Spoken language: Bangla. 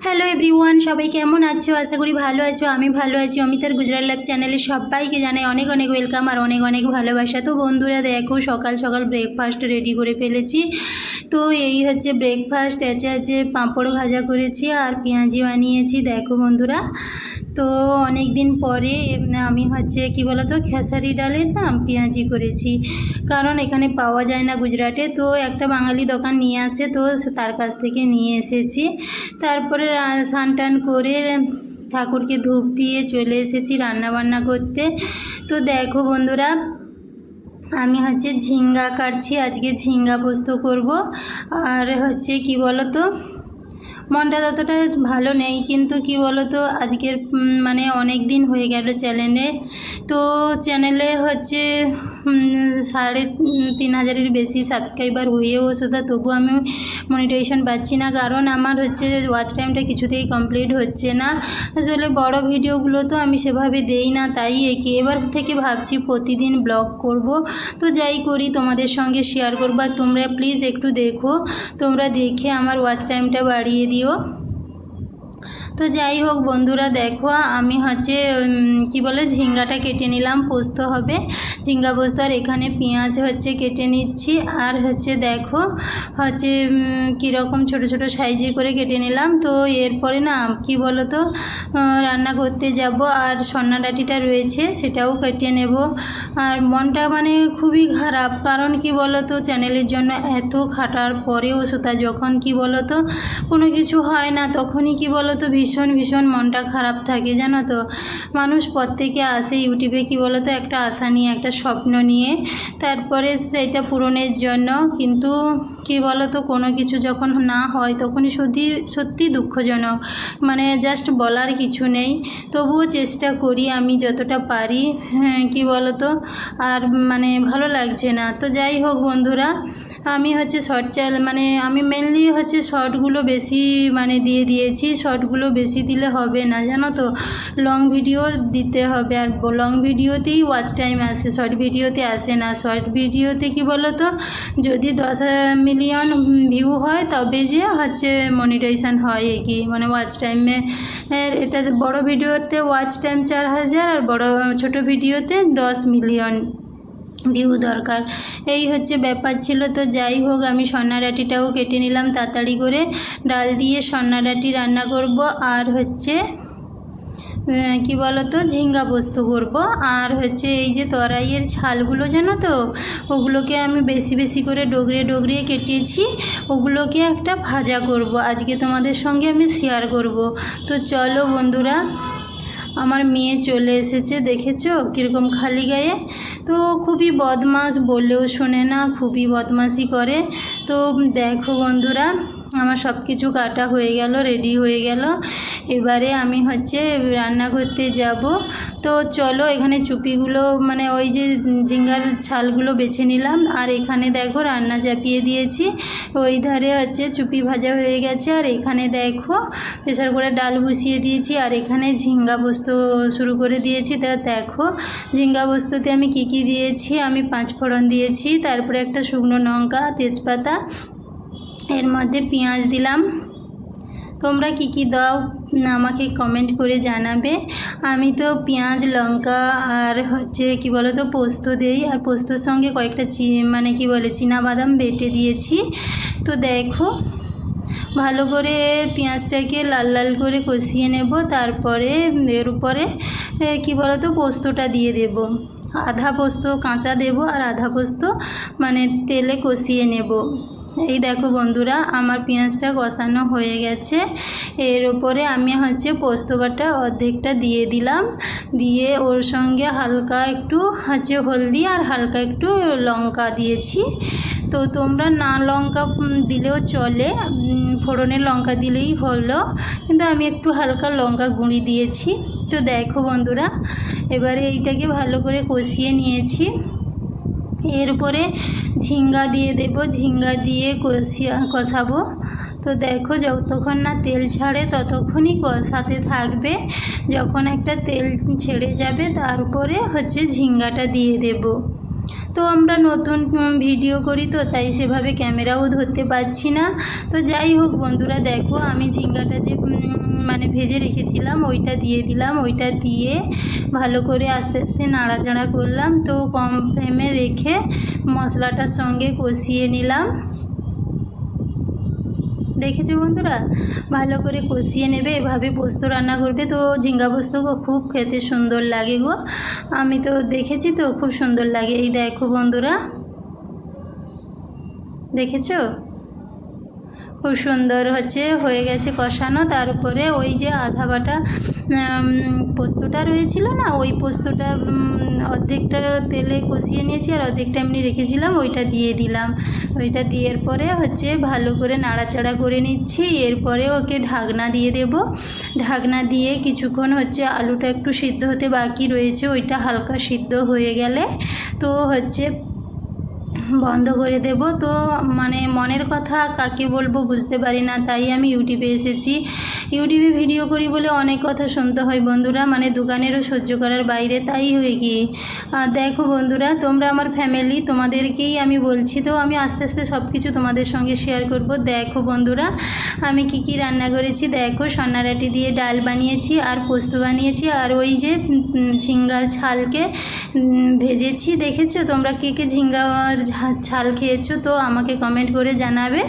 হ্যালো এভরিওয়ান, সবাই কেমন আছো? আশা করি ভালো আছো। আমি ভালো আছি। অমিতার গুজরাট লাইফ চ্যানেলে সবাইকে জানাই অনেক অনেক ওয়েলকাম আর অনেক অনেক ভালোবাসা। তো বন্ধুরা দেখো, সকাল সকাল ব্রেকফাস্ট রেডি করে ফেলেছি। তো এই হচ্ছে ব্রেকফাস্ট। আছে পাঁপড় ভাজা করেছি আর পেঁয়াজি বানিয়েছি। দেখো বন্ধুরা, তো অনেক দিন পরে আমি হচ্ছে কি বলতো খেসারি ডালের না পেঁয়াজি করেছি, কারণ এখানে পাওয়া যায় না গুজরাটে। তো একটা বাঙালি দোকান নিয়ে আসে, তো তার কাছ থেকে নিয়ে এসেছি। তারপরে স্নান টান করে ঠাকুরকে ধূপ দিয়ে চলে এসেছি রান্নাবান্না করতে। তো দেখো বন্ধুরা, আমি হচ্ছে ঝিঙ্গা কাটছি। আজকে ঝিঙ্গা পোস্ত করব। আর হচ্ছে কি বলতো, মনটা ততটা ভালো নেই, কিন্তু কি বলতো আজকের মানে অনেক দিন হয়ে গেল চ্যানেলে। তো চ্যানেলে হচ্ছে 3,500-এর বেশি সাবস্ক্রাইবার হয়েও সেটা তবু আমি মনিটাইজেশন পাচ্ছি না, কারণ আমার হচ্ছে ওয়াচ টাইমটা কিছুতেই কমপ্লিট হচ্ছে না। আসলে বড় ভিডিওগুলো তো আমি সেভাবে দেই না, তাই এবার থেকে ভাবছি প্রতিদিন ব্লগ করব। তো যাই করি তোমাদের সঙ্গে শেয়ার করবো। আর তোমরা প্লিজ একটু দেখো, তোমরা দেখে আমার ওয়াচ টাইমটা বাড়িয়ে দিও। তো যাই হোক বন্ধুরা, দেখো আমি হচ্ছে কি বলে ঝিঙ্গাটা কেটে নিলাম, পোস্ত হবে ঝিঙ্গা পোস্ত। আর এখানে পেঁয়াজ হচ্ছে কেটে নিচ্ছি। আর হচ্ছে দেখো হচ্ছে কীরকম ছোট ছোট সাইজে করে কেটে নিলাম। তো এরপরে না কি বলো তো রান্না করতে যাব, আর সন্না ডাঁটিটা রয়েছে সেটাও কেটে নেব। আর মনটা মানে খুবই খারাপ, কারণ কি বলো তো চ্যানেলের জন্য এত খাটার পরেও সেটা যখন কি বলো তো কোনো কিছু হয় না, তখনই কি বলো তো ভীষণ ভীষণ মনটা খারাপ থাকে, জানো তো। মানুষ প্রত্যেকে আসে ইউটিউবে কি বলো তো একটা আশা নিয়ে, একটা স্বপ্ন নিয়ে, তারপরে সেটা পূরণের জন্য। কিন্তু কি বলো তো কোনো কিছু যখন না হয় তখনই সত্যি সত্যি দুঃখজনক, মানে জাস্ট বলার কিছু নেই। তবুও চেষ্টা করি আমি যতটা পারি। হ্যাঁ কি বলো তো, আর মানে ভালো লাগছে না। তো যাই হোক বন্ধুরা, আমি হচ্ছে মানে আমি মেনলি হচ্ছে শর্টগুলো বেশি মানে দিয়েছি। শর্টগুলো বেশি দিলে হবে না, জানো তো, লং ভিডিও দিতে হবে। আর লং ভিডিওতেই ওয়াচ টাইম আসে, শর্ট ভিডিওতে আসে না। শর্ট ভিডিওতে কি বলো তো যদি 10 মিলিয়ন ভিউ হয় তবে যে হচ্ছে মনিটাইজেশন হয়, কি মানে ওয়াচ টাইমে। এটা বড় ভিডিওতে ওয়াচ টাইম 4,000 আর ছোট ভিডিওতে 10 মিলিয়ন ভিউ দরকার। এই হচ্ছে ব্যাপার ছিল। তো যাই হোক, আমি সন্না ডাঁটিটাও কেটে নিলাম তাড়াতাড়ি করে। ডাল দিয়ে সন্না ডাঁটি রান্না করব, আর হচ্ছে কি বলতো ঝিঙ্গা পোস্ত করব। আর হচ্ছে এই যে তরাইয়ের ছালগুলো জানো তো, ওগুলোকে আমি বেশি বেশি করে ডগরিয়ে ডগরিয়ে কেটেছি, ওগুলোকে একটা ভাজা করব। আজকে তোমাদের সঙ্গে আমি শেয়ার করব। তো চলো বন্ধুরা, আমার মেয়ে চলে এসেছে, দেখেছো কীরকম খালি গায়ে। তো খুবই বদমাশ, বললেও শোনে না, খুবই বদমাশি করে। তো দেখো বন্ধুরা, আমার সব কিছু কাটা হয়ে গেল, রেডি হয়ে গেল। এবারে আমি হচ্ছে রান্না করতে যাব। তো চলো, এখানে চুপিগুলো মানে ওই যে ঝিঙ্গার ছালগুলো বেছে নিলাম। আর এখানে দেখো রান্না চাপিয়ে দিয়েছি, ওই ধারে হচ্ছে চুপি ভাজা হয়ে গেছে। আর এখানে দেখো প্রেসার করে ডাল বসিয়ে দিয়েছি। আর এখানে ঝিঙ্গা পোস্ত শুরু করে দিয়েছি। তা দেখো ঝিঙ্গা পোস্ততে আমি কি দিয়েছি। আমি 5 ফোড়ন দিয়েছি, তারপরে একটা শুকনো লঙ্কা, তেজপাতা, এর মধ্যে পেঁয়াজ দিলাম। তোমরা কি দাও আমাকে কমেন্ট করে জানাবে। আমি তো পেঁয়াজ, লঙ্কা আর হচ্ছে কি বলো তো পোস্ত দেই, আর পোস্তর সঙ্গে কয়েকটা মানে কি বলে চীনাবাদাম বেটে দিয়েছি। তো দেখো ভালো করে পেঁয়াজটাকে লাল লাল করে কষিয়ে নেব। তারপরে এর উপরে কি বলো তো পোস্তটা দিয়ে দেব। আধা পোস্ত কাঁচা দেব আর আধা পোস্ত মানে তেলে কষিয়ে নেব। এই দেখো বন্ধুরা, আমার পেঁয়াজটা কষানো হয়ে গেছে। এর ওপরে আমি হচ্ছে পোস্ত বাটা অর্ধেকটা দিয়ে দিলাম, দিয়ে ওর সঙ্গে হালকা একটু হচ্ছে হলদি আর হালকা একটু লঙ্কা দিয়েছি। তো তোমরা না লঙ্কা দিলেও চলে, ফোড়নের লঙ্কা দিলেই হলো, কিন্তু আমি একটু হালকা লঙ্কা গুঁড়ি দিয়েছি। তো দেখো বন্ধুরা, এবারে এইটাকে ভালো করে কষিয়ে নিয়েছি। এরপরে ঝিঙ্গা দিয়ে দেব, ঝিঙ্গা দিয়ে কষাবো। তো দেখো যতক্ষণ না তেল ছাড়ে ততক্ষণই কষাতে থাকবে। যখন একটা তেল ছেড়ে যাবে তারপরে হচ্ছে ঝিঙ্গাটা দিয়ে দেব। তো আমরা নতুন ভিডিও করি তো তাই সেভাবে ক্যামেরাও ধরতে পারছি না। তো যাই হোক বন্ধুরা, দেখো আমি ঝিঙ্গাটা যে মানে ভেজে রেখেছিলাম ওইটা দিয়ে দিলাম। ওইটা দিয়ে ভালো করে আস্তে আস্তে নাড়াচাড়া করলাম। তো কম ফ্লেমে রেখে মশলাটার সঙ্গে কষিয়ে নিলাম। দেখেছো বন্ধুরা, ভালো করে কষিয়ে নেবে, এভাবে পোস্ত রান্না করবে তো ঝিঙ্গা পোস্ত খুব খেতে সুন্দর লাগে গো। আমি তো দেখেছি তো খুব সুন্দর লাগে। এই দেখো বন্ধুরা, দেখেছো খুব সুন্দর হয়ে গেছে কষানো। তার উপরে ওই যে আধা বাটা পোস্তটা রয়েছিল না, ওই পোস্তটা অর্ধেকটা তেলে কষিয়ে নিয়েছি আর অর্ধেকটা এমনি রেখেছিলাম, ওইটা দিয়ে দিলাম। ওইটা দেওয়ার পরে ভালো করে নাড়াচাড়া করে নিচ্ছি। এরপরে ওকে ঢাকনা দিয়ে দেব। ঢাকনা দিয়ে কিছুক্ষণ আলুটা একটু সিদ্ধ হতে বাকি রয়েছে, ওইটা হালকা সিদ্ধ হয়ে গেলে তো বন্ধ করে দেব। তো মানে মনের কথা কাকে বলবো বুঝতে পারি না, তাই আমি ইউটিউবে এসেছি। ইউটিউবে ভিডিও করি বলে অনেক কথা শুনতে হয় বন্ধুরা, মানে দোকানেরও সহ্য করার বাইরে। তাই হয়ে গিয়ে দেখো বন্ধুরা, তোমরা আমার ফ্যামিলি, তোমাদেরকেই আমি বলছি। তো আমি আস্তে আস্তে সব কিছু তোমাদের সঙ্গে শেয়ার করব। দেখো বন্ধুরা, আমি কি কি রান্না করেছি দেখো। সন্নারাটি দিয়ে ডাল বানিয়েছি আর পোস্ত বানিয়েছি, আর ওই যে ঝিঙ্গার ছালকে ভেজেছি। দেখেছো তোমরা কে কে ঝিঙ্গার ছাল খেয়েছো? তো আমাকে কমেন্ট করে জানাবে।